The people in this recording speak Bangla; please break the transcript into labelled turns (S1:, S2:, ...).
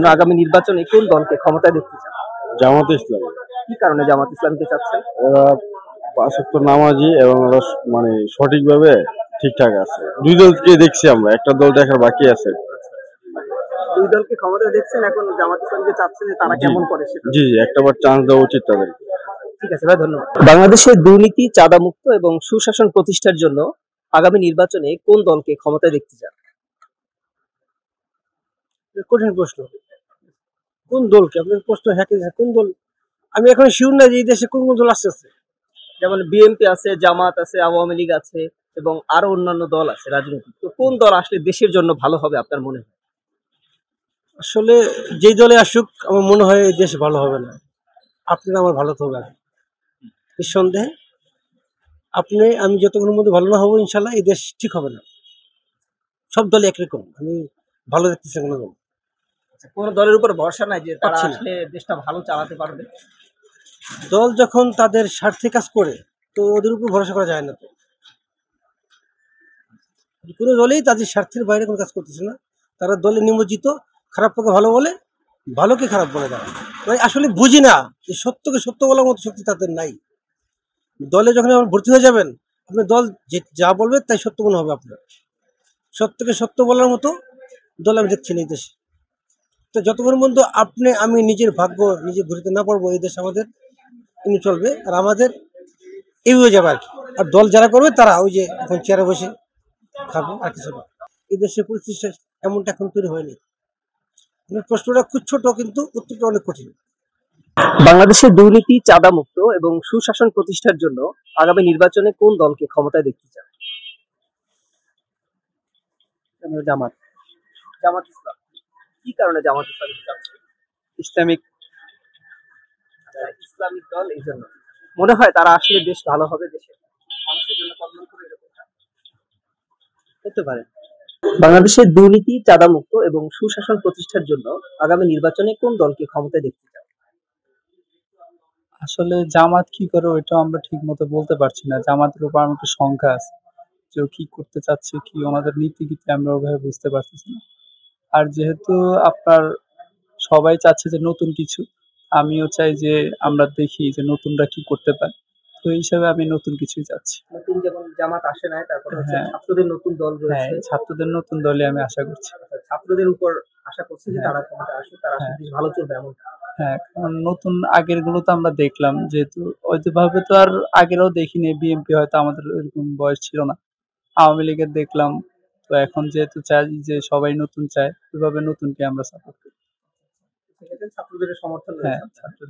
S1: আগামী নির্বাচনে কোন দলকে ক্ষমতায় দেখতে চান?
S2: জামাতে ইসলাম।
S1: কি কারণে জামাত ইসলামীকে চাচ্ছেন?
S2: ওরা পাঁচ ওয়াক্ত নামাজি এবং ওরা মানে সঠিকভাবে ঠিকঠাক আছে। দুই দলকে দেখছি আমরা, একটা দল দেখার বাকি আছে।
S1: দুই দলকে ক্ষমতায় দেখছেন, এখন জামাত ইসলামীকে চাচ্ছেন যে তারা
S2: জি
S1: কেমন করে সেটা।
S2: জি একটাবার চান্স দেওয়া উচিত তাদেরকে।
S1: ঠিক আছে ভাই, ধন্যবাদ। বাংলাদেশের দুর্নীতি, চাঁদামুক্ত এবং সুশাসন প্রতিষ্ঠার জন্য আগামী নির্বাচনে কোন দলকে ক্ষমতায় দেখতে চান?
S3: কঠিন প্রশ্ন। কোন দলকে আপনার প্রশ্ন হ্যাকে কোন দল? আমি এখন শিওর না যে এই দেশে কোন কোন দল আসতেছে।
S1: যেমন বিএনপি আছে, জামাত আছে, আওয়ামী লীগ আছে এবং আরো অন্যান্য দল আছে রাজনৈতিক। তো কোন দল আসলে দেশের জন্য ভালো হবে আপনার মনে হয়?
S3: আসলে যেই দলে আসুক আমার মনে হয় এই দেশ ভালো হবে না। আপনার আমার ভালো তো হবে আগে। নিঃসন্দেহে আপনি আমি যতক্ষণের মধ্যে ভালো না হবো ইনশাল্লাহ এই দেশ ঠিক হবে না। সব দলই একরকম। আমি ভালো দেখতেছি কোনো দল।
S1: কোন দলের উপর ভরসা নাই যে তারা
S3: পাচ্ছি না।
S1: আসলে দেশটা ভালো চালাতে পারবে?
S3: দল যখন তাদের স্বার্থে কাজ করে তো ওদের উপর ভরসা করা যায় না তো। কোনো দলেই তাদের স্বার্থের বাইরে কোনো কাজ করতেছে না। তারা দলে নিমজ্জিত, খারাপকে ভালো বলে, ভালোকে খারাপ বলে দেয়। মানে আসলে বুঝি না যে সত্যকে সত্য বলার মতো শক্তি তাদের নাই। দলে যখন আপনি ভর্তি হয়ে যাবেন, আপনার দল যে যা বলবে তাই সত্য মনে হবে আপনার। সত্যকে সত্য বলার মতো দল আমি দেখছি না এই দেশে। তো যতক্ষণ পর্যন্ত আপনি আমি নিজের ভাগ্য নিজে ঘুরতে না পারবো এই দেশ আমাদের এমনি চলবে আর আমাদের এগিয়ে যাবে আর কি। আর দল যারা করবে তারা ওই যে এখন চেয়ারে বসে খাবে আর কিছু না। এই দেশের পরিস্থিতি এমনটা এখন তৈরি হয়নি। আপনার প্রশ্নটা খুব ছোট কিন্তু উত্তরটা অনেক কঠিন।
S1: বাংলাদেশের দুর্নীতি, চাঁদামুক্ত এবং সুশাসন প্রতিষ্ঠার জন্য আগামী নির্বাচনে কোন দলকে ক্ষমতায় দেখতে চান? জামাত। জামাত ইসলাম। কি কারণে জামাত ইসলামী চাচ্ছেন?
S3: ইসলামিক
S1: ইসলামিক দল, এই জন্য মনে হয় তারা আসলে বেশ ভালো হবে, দেশের মানুষের জন্য কল্যাণ করে, এরকমটা
S3: হতে পারে।
S1: বাংলাদেশের দুর্নীতি, চাঁদামুক্ত এবং সুশাসন প্রতিষ্ঠার জন্য আগামী নির্বাচনে কোন দলকে ক্ষমতায় দেখতে চান?
S4: আসলে জামাত কি করে ওইটা আমরা ঠিক মতো বলতে পারছি না। জামাতের উপর আমার একটু শঙ্কা আছে যে ও কি করতে চাচ্ছে, কি ওনাদের নীতি গীতি আমরা ওভাবে বুঝতে পারতেছি না। আর যেহেতু আপনার সবাই চাচ্ছে যে নতুন কিছু, আমিও চাই যে আমরা দেখি যে নতুনরা কি করতে পারে। তো এই হিসাবে আমি নতুন কিছুই চাচ্ছি।
S1: নতুন যেমন জামাত আসে নাই, তারপর হচ্ছে
S4: হ্যাঁ,
S1: ছাত্রদের নতুন দল
S4: হ্যাঁ,
S1: রয়েছে।
S4: ছাত্রদের নতুন দলে আমি আশা করছি।
S1: ছাত্রদের উপর আশা করছি যে
S4: হ্যাঁ,
S1: তারা ক্ষমতায় আসুক, তারা আসলে
S4: হ্যাঁ,
S1: দেশ ভালো চলবে এমন।
S4: হ্যাঁ, কারণ নতুন আগের গুলো তো আমরা দেখলাম যেহেতু ওইভাবে তো আর আগেরও দেখিনি। বিএনপি হয়তো আমাদের ওইরকম বয়স ছিল না। আওয়ামী লীগের দেখলাম। তো এখন যেহেতু চাই যে সবাই নতুন চায়, ওইভাবে নতুনকে আমরা সাপোর্ট করি।
S1: সেক্ষেত্রে ছাত্রদের সমর্থন
S4: হ্যাঁ,
S1: রয়েছে।
S4: ছাত্র